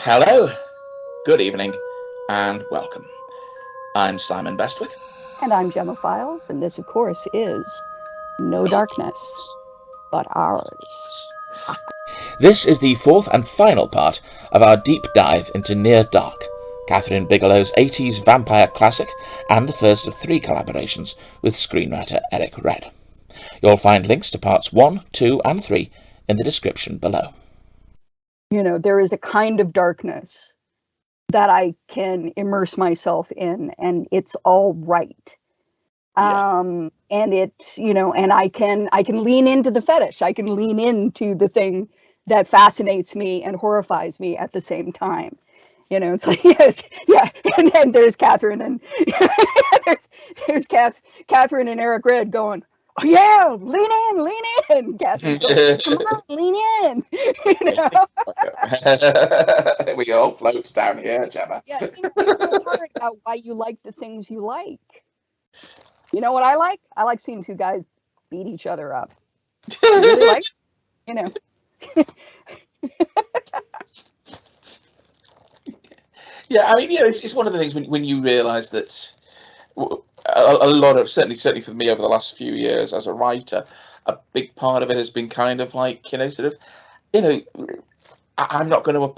Hello, good evening, and welcome. I'm Simon Bestwick. And I'm Gemma Files, and this, of course, is No Darkness But Ours. This is the fourth and final part of our deep dive into Near Dark, Kathryn Bigelow's 80s vampire classic, and the first of three collaborations with screenwriter Eric Red. You'll find links to parts 1, 2, and 3 in the description below. You know, there is a kind of darkness that I can immerse myself in, and it's all right. And it's, and I can lean into the fetish. I can lean into the thing that fascinates me and horrifies me at the same time. It's like, yes, yeah. And there's Kathryn and there's Kathryn and Eric Red going, oh yeah, lean in. Kathryn's going, come on, lean in. We all float down here, Gemma. Yeah, think real hard about why you like the things you like. You know what I like? I like seeing two guys beat each other up. You really like, Yeah, I mean, it's one of the things when you realise that a lot of, certainly for me over the last few years as a writer, a big part of it has been kind of like, I'm not going to,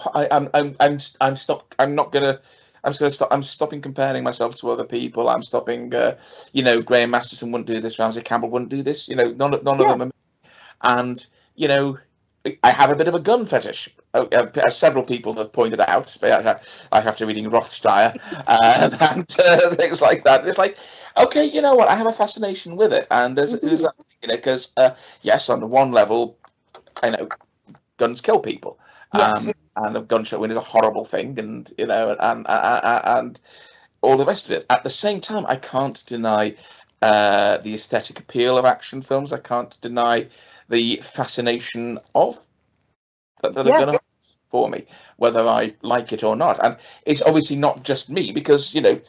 I'm stopping comparing myself to other people. I'm stopping, Graham Masterson wouldn't do this, Ramsey Campbell wouldn't do this, none of them are, and, I have a bit of a gun fetish, as several people have pointed out. After reading Rothstein and things like that, it's like, okay, you know what? I have a fascination with it, and there's because yes, on the one level, I know guns kill people, yes. and a gunshot wound is a horrible thing, and and all the rest of it. At the same time, I can't deny the aesthetic appeal of action films. I can't deny the fascination of that are going to happen for me, whether I like it or not. And it's obviously not just me, because the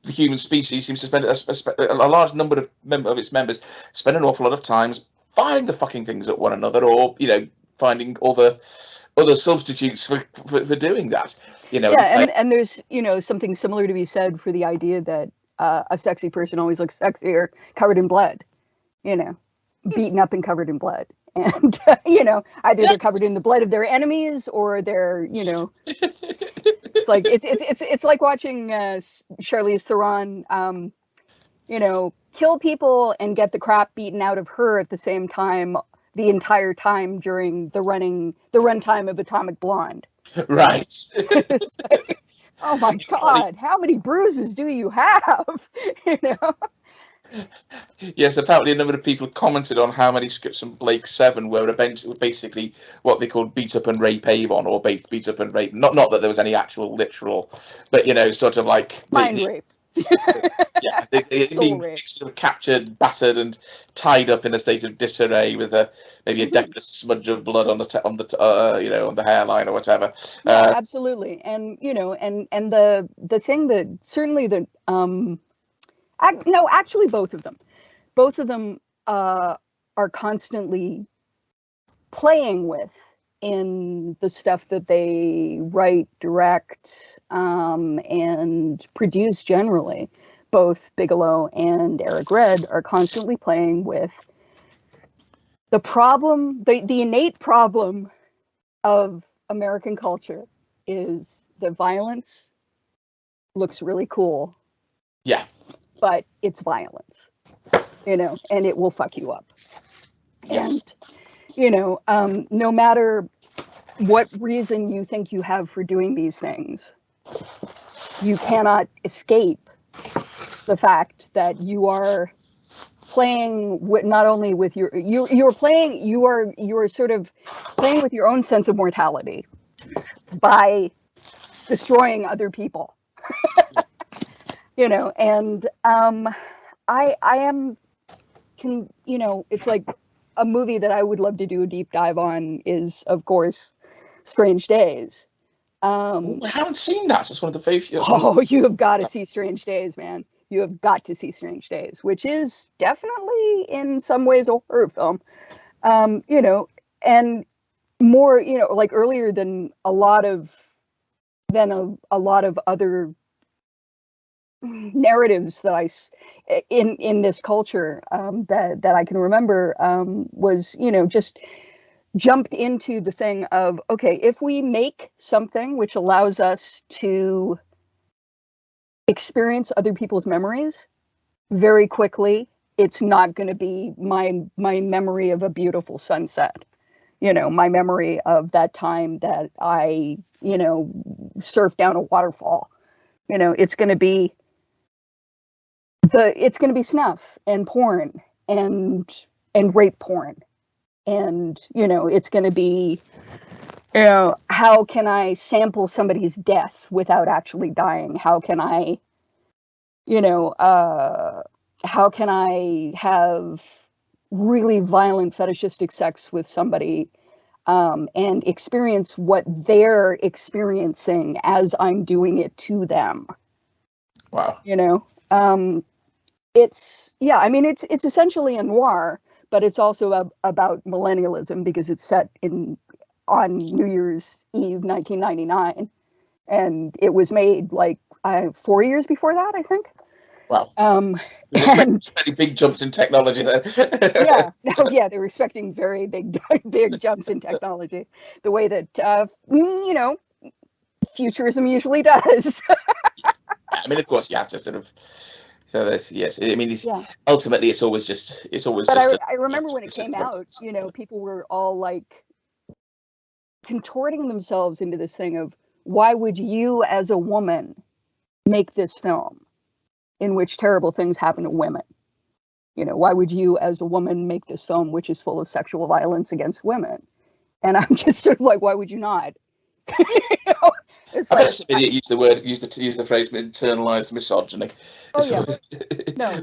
human species seems to spend a large number of its members spend an awful lot of times firing the fucking things at one another, or finding other substitutes for doing that. And there's something similar to be said for the idea that a sexy person always looks sexier covered in blood, beaten up and covered in blood. And either they're covered in the blood of their enemies, or they're it's like it's like watching Charlize Theron kill people and get the crap beaten out of her at the same time the entire time during the runtime of Atomic Blonde. Right. It's like, oh my God, how many bruises do you have? Yes, apparently a number of people commented on how many scripts from Blake 7 were eventually basically what they called beat up and rape Avon, or beat up and rape. Not that there was any actual literal, but sort of like mind rape. Yeah, they being sort of captured, battered, and tied up in a state of disarray with maybe a decorous smudge of blood on the hairline or whatever. Yeah, absolutely, and and the thing that certainly that no, actually both of them are constantly playing with in the stuff that they write, direct, and produce generally. Both Bigelow and Eric Red are constantly playing with the problem, the innate problem of American culture is that violence looks really cool. Yeah. But it's violence, and it will fuck you up. Yes. And, no matter what reason you think you have for doing these things, you cannot escape the fact that you are playing with, not only with you are sort of playing with your own sense of mortality by destroying other people. And I am it's like a movie that I would love to do a deep dive on is, of course, Strange Days. I haven't seen that. It's one of the favorites. Oh, you have got to see Strange Days, man. You have got to see Strange Days, which is definitely in some ways a horror film. And more, like earlier than a lot of than a lot of other narratives that in this culture that I can remember, was, just jumped into the thing of, okay, if we make something which allows us to experience other people's memories very quickly, it's not going to be my memory of a beautiful sunset, my memory of that time that I, surfed down a waterfall. It's going to be snuff and porn and rape porn. And, it's going to be, how can I sample somebody's death without actually dying? How can I, how can I have really violent fetishistic sex with somebody, and experience what they're experiencing as I'm doing it to them? Wow. It's essentially a noir, but it's also about millennialism, because it's set on New Year's Eve 1999, and it was made like 4 years before that, I think. Wow. And many big jumps in technology there. yeah, they were expecting very big jumps in technology, the way that futurism usually does. I mean, of course, you have to sort of. So there's, yes, I mean, ultimately it's always just. But I remember when it came out, people were all like contorting themselves into this thing of, why would you as a woman make this film in which terrible things happen to women? Why would you as a woman make this film which is full of sexual violence against women? And I'm just sort of like, why would you not? It's I like, bet somebody used the phrase internalized misogyny. Oh yeah. No,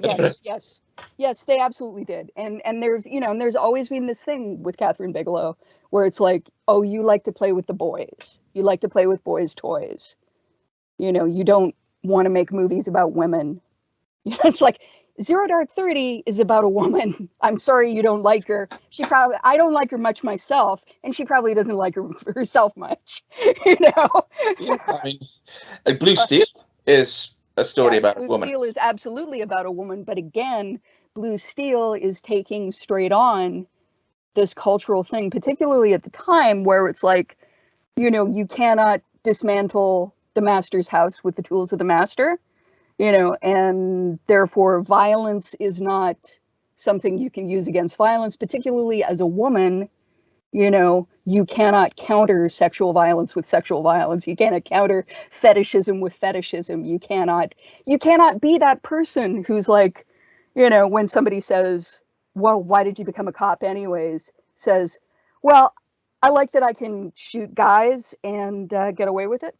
yes, they absolutely did. And there's always been this thing with Kathryn Bigelow where it's like, oh, you like to play with the boys. You like to play with boys' toys. You don't want to make movies about women. It's like, Zero Dark 30 is about a woman. I'm sorry you don't like her. I don't like her much myself, and she probably doesn't like herself much. Yeah, I mean, Blue Steel is a story about a woman. Blue Steel is absolutely about a woman, but again, Blue Steel is taking straight on this cultural thing, particularly at the time where it's like, you cannot dismantle the master's house with the tools of the master. And therefore violence is not something you can use against violence, particularly as a woman. You cannot counter sexual violence with sexual violence. You cannot counter fetishism with fetishism. You cannot be that person who's like, when somebody says, well, why did you become a cop anyways? Says, well, I like that I can shoot guys and get away with it.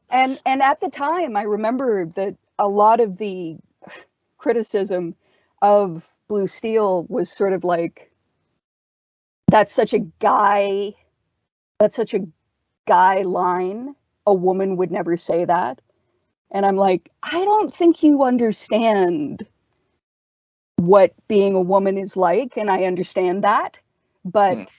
And at the time, I remember that a lot of the criticism of Blue Steel was sort of like, that's such a guy line. A woman would never say that. And I'm like, I don't think you understand what being a woman is like, and I understand that. But,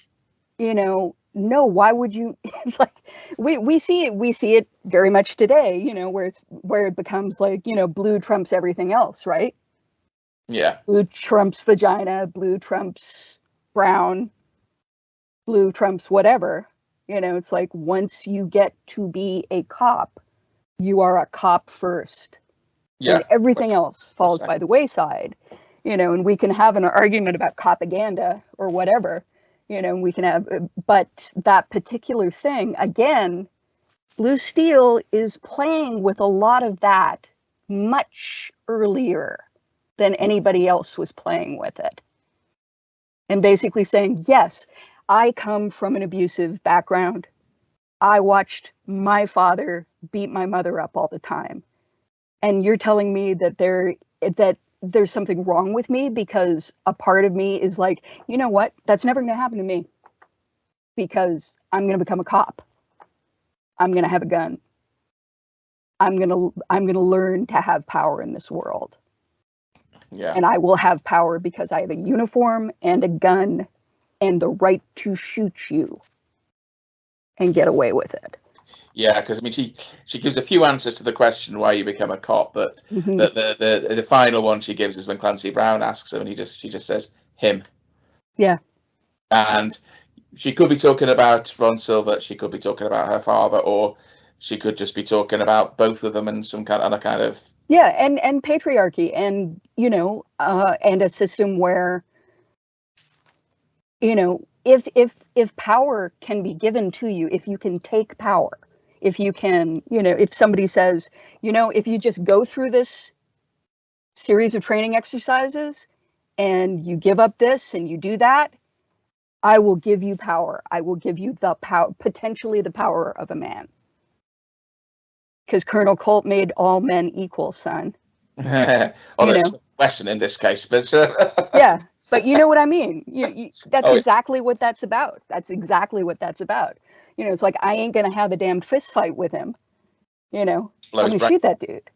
no, why would you? It's like we see it very much today, where it becomes like, blue trumps everything else, right? Yeah. Blue trumps vagina, blue trumps brown, blue trumps whatever. It's like, once you get to be a cop, you are a cop first. Yeah. And everything else falls by the wayside. And we can have an argument about propaganda or whatever. We can have, but that particular thing, again, Blue Steel is playing with a lot of that much earlier than anybody else was playing with it. And basically saying, yes, I come from an abusive background. I watched my father beat my mother up all the time. And you're telling me that there's something wrong with me because a part of me is like, you know what? That's never going to happen to me because I'm going to become a cop. I'm going to have a gun. I'm going to learn to have power in this world. Yeah. And I will have power because I have a uniform and a gun and the right to shoot you. and get away with it. Yeah, because I mean, she gives a few answers to the question why you become a cop, but the final one she gives is when Clancy Brown asks him, and she just says him. Yeah. And she could be talking about Ron Silver, she could be talking about her father, or she could just be talking about both of them and some kind of yeah, and patriarchy, and and a system where if power can be given to you, if you can take power, if you can, if somebody says, if you just go through this series of training exercises and you give up this and you do that, I will give you power. I will give you the power, potentially the power of a man. Because Colonel Colt made all men equal, son. Well, that's Western in this case, but yeah, but you know what I mean. That's exactly what that's about. That's exactly what that's about. It's like, I ain't gonna have a damn fist fight with him. I'm gonna shoot that dude.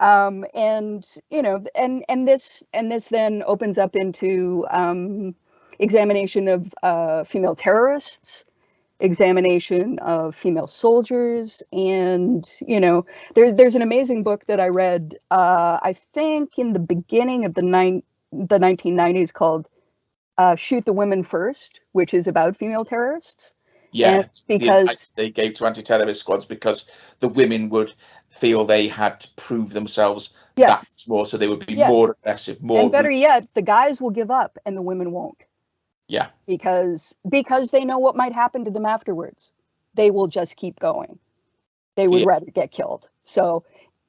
And this then opens up into examination of female terrorists, examination of female soldiers, and there's an amazing book that I read I think in the beginning of the 1990s called Shoot the Women First, which is about female terrorists. Yeah, and because they gave to anti-terrorist squads because the women would feel they had to prove themselves that more, so they would be more aggressive, more. And better yet, the guys will give up and the women won't. Yeah. Because they know what might happen to them afterwards. They will just keep going. They would rather get killed. So,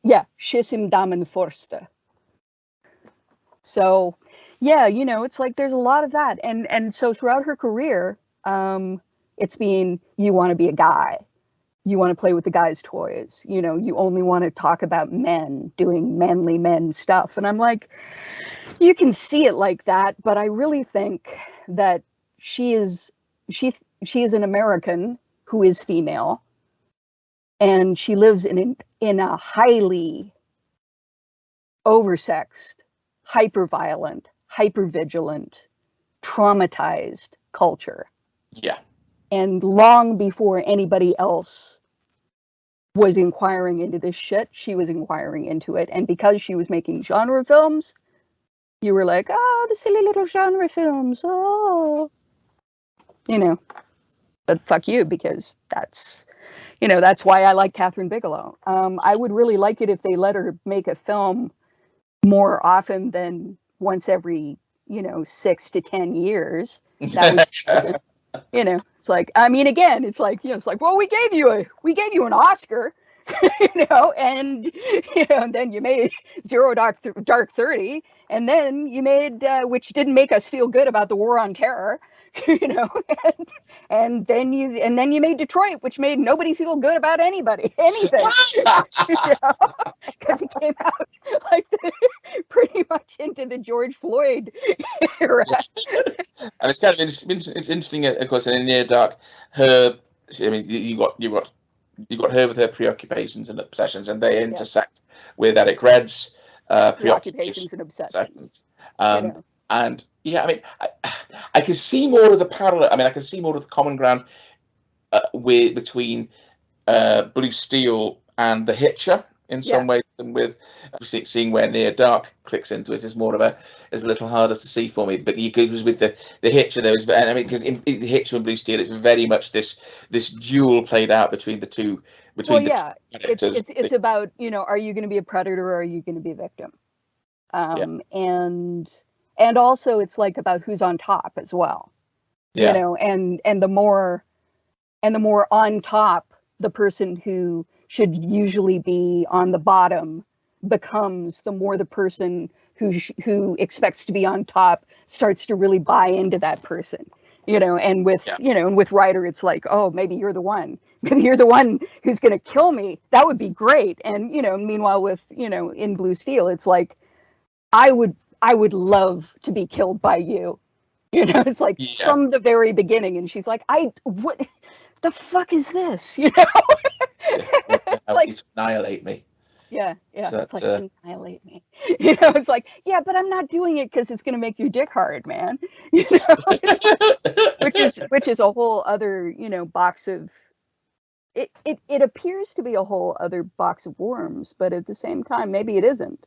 yeah, schiss im Damen Forste. So, yeah, it's like there's a lot of that. And so throughout her career, it's been, you want to be a guy. You want to play with the guys' toys. You only want to talk about men doing manly men stuff. And I'm like, you can see it like that, but I really think that she is an American who is female, and she lives in a highly oversexed, hyper-violent, hyper-vigilant, traumatized culture. Yeah. And long before anybody else was inquiring into this shit, she was inquiring into it. And because she was making genre films, you were like, oh, the silly little genre films, oh. But fuck you, because that's why I like Kathryn Bigelow. I would really like it if they let her make a film more often than once every, 6 to 10 years. That would, it's like, I mean, again, it's like, it's like, well, we gave you an Oscar, and then you made Zero Dark 30, and then you made, which didn't make us feel good about the War on Terror, and then you made Detroit, which made nobody feel good about anything, because it came out like pretty much into the George Floyd era. And it's kind of it's interesting, of course, in Near Dark, her, I mean, you got her with her preoccupations and obsessions, and they intersect with Eric Red's preoccupations and obsessions. And yeah, I mean, I can see more of the parallel. I mean, I can see more of the common ground between Blue Steel and The Hitcher in some ways, than with seeing where Near Dark clicks into it is more of is a little harder to see for me. But because with the Hitcher, there was, and I mean, because in The Hitcher and Blue Steel, it's very much this duel played out between the two. It's about, are you going to be a predator or are you going to be a victim? And also it's like about who's on top as well. And the more on top the person who should usually be on the bottom becomes, the more the person who expects to be on top starts to really buy into that person. And with Ryder, it's like, oh, maybe you're the one. Maybe you're the one who's going to kill me. That would be great. And meanwhile with in Blue Steel, it's like, I would love to be killed by you. It's like from the very beginning. And she's like, what the fuck is this? It's like, annihilate me. Yeah, yeah. So It's like, that's annihilate me. It's like, yeah, but I'm not doing it because it's going to make your dick hard, man. You know, which is a whole other, box of it appears to be a whole other box of worms, but at the same time, maybe it isn't.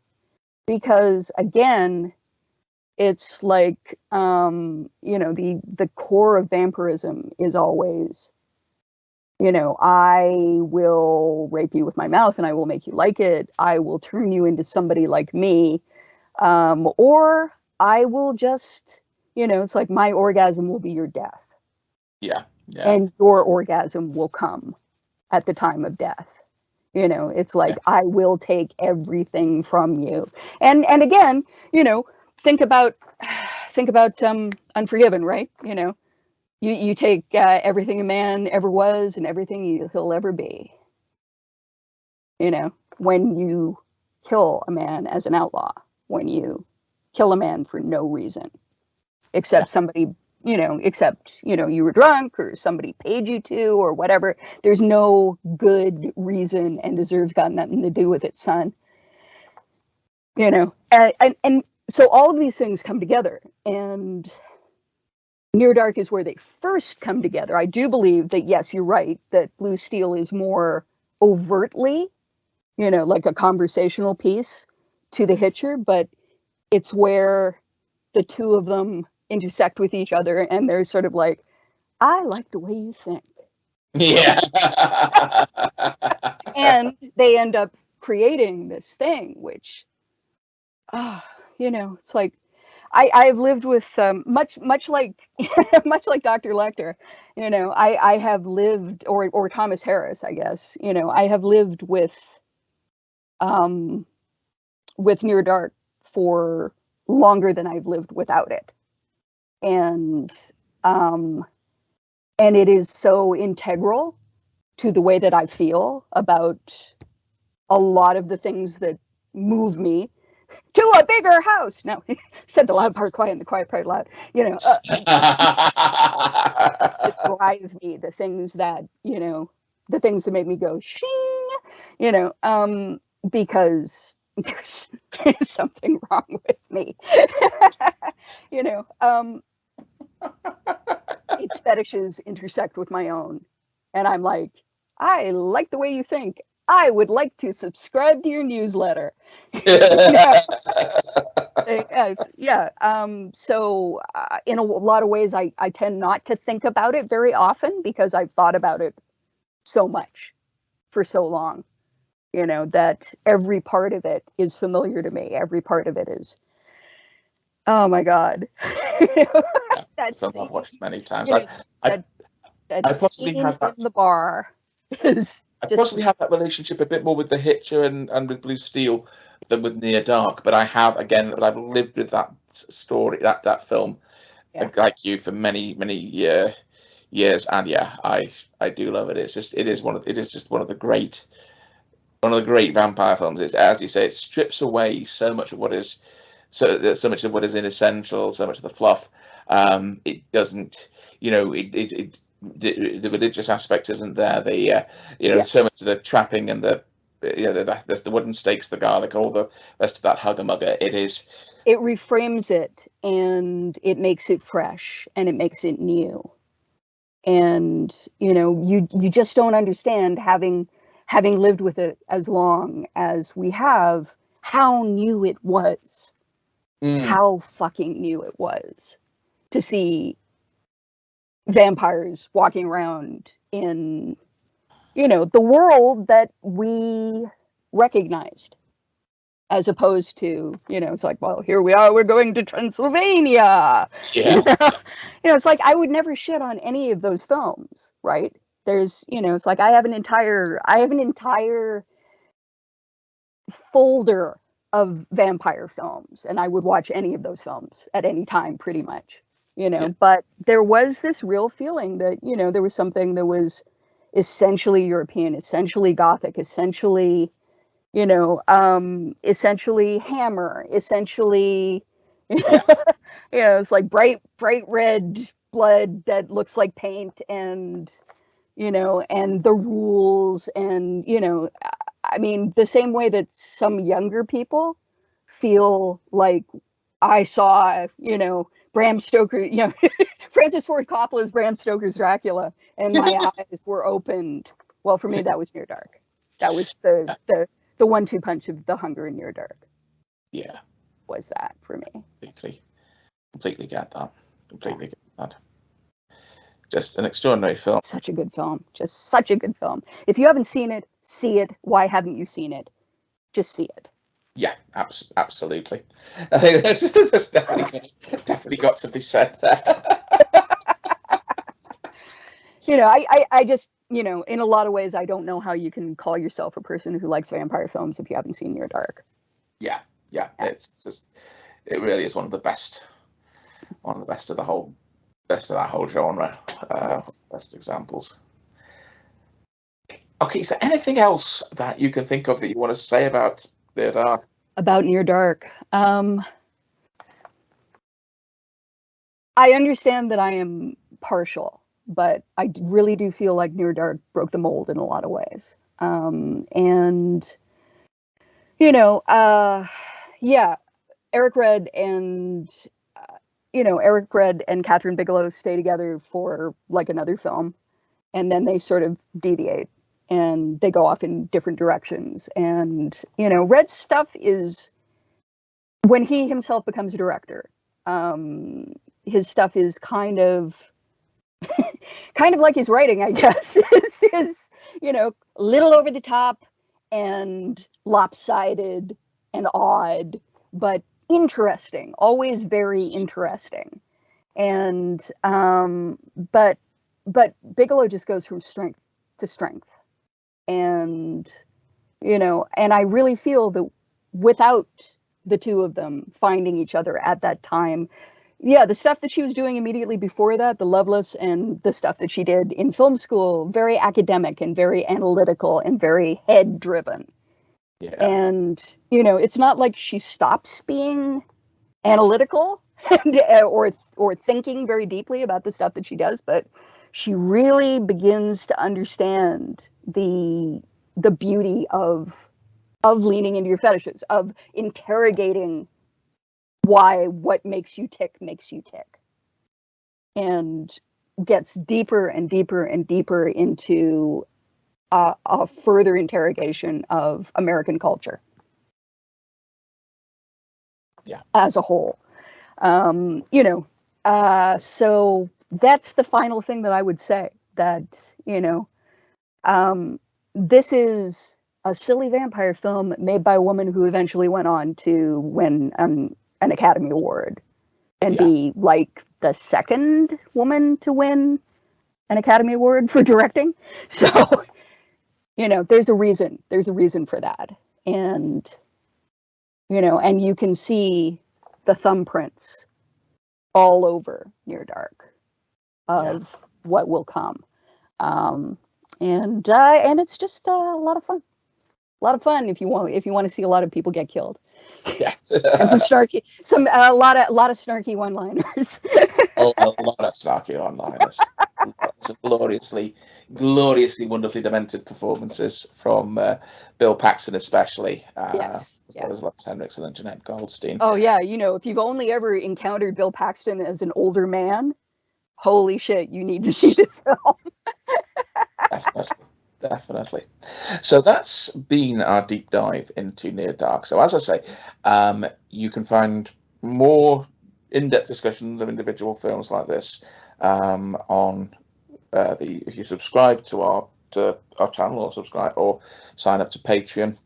Because again, it's like, the core of vampirism is always, I will rape you with my mouth and I will make you like it. I will turn you into somebody like me. Or I will just, it's like my orgasm will be your death. yeah, yeah, And your orgasm will come at the time of death. It's like, yeah. I will take everything from you. And again, think about Unforgiven, right? You take everything a man ever was and everything he'll ever be. When you kill a man as an outlaw, when you kill a man for no reason, Yeah. except you were drunk or somebody paid you to or whatever. There's no good reason, and deserves got nothing to do with it, son. And so all of these things come together, and Near Dark is where they first come together. I do believe that, yes, you're right, that Blue Steel is more overtly, like a conversational piece to The Hitcher, but it's where the two of them intersect with each other, and they're sort of like, I like the way you think. Yeah. And they end up creating this thing, which, it's like, I've lived with much like much like Dr. Lecter, I have lived, or Thomas Harris, I guess, I have lived with Near Dark for longer than I've lived without it, and um, and it is so integral to the way that I feel about a lot of the things that move me to a bigger house. No, said the loud part quiet and the quiet part loud. That drive me, the things that make me go shing, because there's something wrong with me. you know, um, its fetishes intersect with my own, and I'm like, I like the way you think. I would like to subscribe to your newsletter. Yeah. So in a lot of ways, I tend not to think about it very often because I've thought about it so much for so long, that every part of it is familiar to me. Every part of it is, oh my God. That Film scene, I've watched many times. that I possibly scene have that. in the bar is I just, possibly have that relationship a bit more with The Hitcher and with Blue Steel than with Near Dark, but I have, again, but I've lived with that story, that film, yeah. like you, for many years, and yeah, I do love it. It is just one of the great vampire films. It's, as you say, it strips away so much of what is so much of what is inessential, so much of the fluff. It doesn't, the religious aspect isn't there. So much of the trapping and the wooden stakes, the garlic, all the rest of that hugger-mugger. It reframes it, and it makes it fresh, and it makes it new. And you just don't understand, having lived with it as long as we have, how new it was. How fucking new it was to see vampires walking around in the world that we recognized, as opposed to, it's like, well, here we are, we're going to Transylvania. Yeah. It's like, I would never shit on any of those films, right? There's, it's like, I have an entire folder of vampire films, and I would watch any of those films at any time, pretty much, Yeah. But there was this real feeling that, there was something that was essentially European, essentially Gothic, essentially, essentially Hammer, essentially, it's like bright red blood that looks like paint, and and the rules, and I mean, the same way that some younger people feel like I saw, Bram Stoker, Francis Ford Coppola's Bram Stoker's Dracula, and my eyes were opened. Well, for me, that was Near Dark. That was the 1-2 punch of The Hunger and Near Dark. Yeah. Was that for me? Completely get that. Completely get that. Just an extraordinary film. Such a good film. Just such a good film. If you haven't seen it, see it. Why haven't you seen it? Just see it. Yeah, absolutely. I think there's definitely got to be said there. I just, in a lot of ways, I don't know how you can call yourself a person who likes vampire films if you haven't seen Near Dark. Yeah. It's just, it really is one of the best of that whole genre. Best examples. Okay, is there anything else that you can think of that you want to say about Near Dark? About Near Dark. I understand that I am partial, but I really do feel like Near Dark broke the mold in a lot of ways. Eric Red and Kathryn Bigelow stay together for like another film, and then they sort of deviate and they go off in different directions. And Red's stuff is, when he himself becomes a director, his stuff is kind of like his writing, I guess. is a little over the top and lopsided and odd, but interesting, always very interesting. And but Bigelow just goes from strength to strength. And and I really feel that without the two of them finding each other at that time, the stuff that she was doing immediately before that, The Loveless, and the stuff that she did in film school, very academic and very analytical and very head driven. Yeah. And it's not like she stops being analytical or thinking very deeply about the stuff that she does, but she really begins to understand the beauty of leaning into your fetishes, of interrogating why what makes you tick, and gets deeper and deeper and deeper into a further interrogation of American culture. Yeah. As a whole. So that's the final thing that I would say, that, this is a silly vampire film made by a woman who eventually went on to win an Academy Award and be like the second woman to win an Academy Award for directing. So, there's a reason for that. And, and you can see the thumbprints all over Near Dark of what will come. And it's just a lot of fun. A lot of fun if you want to see a lot of people get killed. Yeah. And a lot of snarky one-liners. a lot of snarky one-liners. Gloriously, wonderfully demented performances from Bill Paxton, especially. Yes. As well as Henriksen and Jeanette Goldstein. Oh yeah, if you've only ever encountered Bill Paxton as an older man, holy shit, you need to see this film. Definitely. So that's been our deep dive into Near Dark. So as I say, you can find more in-depth discussions of individual films like this on if you subscribe to our channel, or subscribe or sign up to Patreon.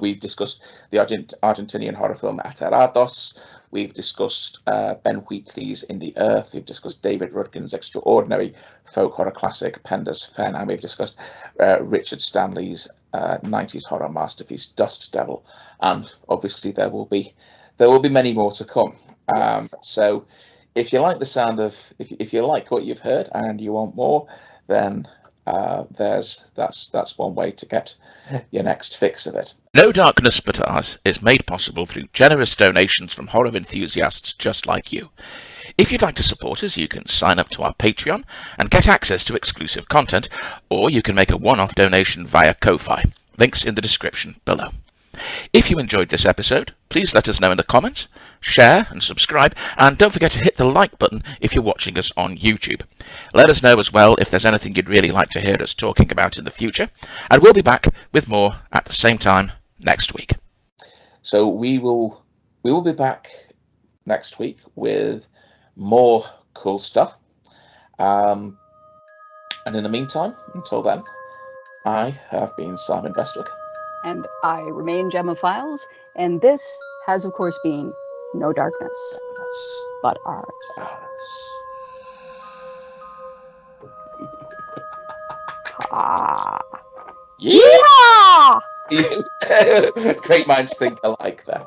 We've discussed the Argentinian horror film Aterados. We've discussed Ben Wheatley's In the Earth. We've discussed David Rudkin's extraordinary folk horror classic Penda's Fen, and we've discussed Richard Stanley's 90s horror masterpiece Dust Devil. And obviously there will be many more to come. So if you like the sound of, if you like what you've heard and you want more, then that's one way to get your next fix of it. No Darkness But Ours is made possible through generous donations from horror enthusiasts just like you. If you'd like to support us, you can sign up to our Patreon and get access to exclusive content, or you can make a one-off donation via Ko-Fi. links in the description below. If you enjoyed this episode, please let us know in the comments, share and subscribe, and don't forget to hit the like button if you're watching us on YouTube. Let us know as well if there's anything you'd really like to hear us talking about in the future, and we'll be back with more at the same time next week. So we will be back next week with more cool stuff. And in the meantime, until then, I have been Simon Bestwick. And I remain Gemma Files, and this has, of course, been No Darkness, but ours. Ah. Yeah! Great minds think alike there.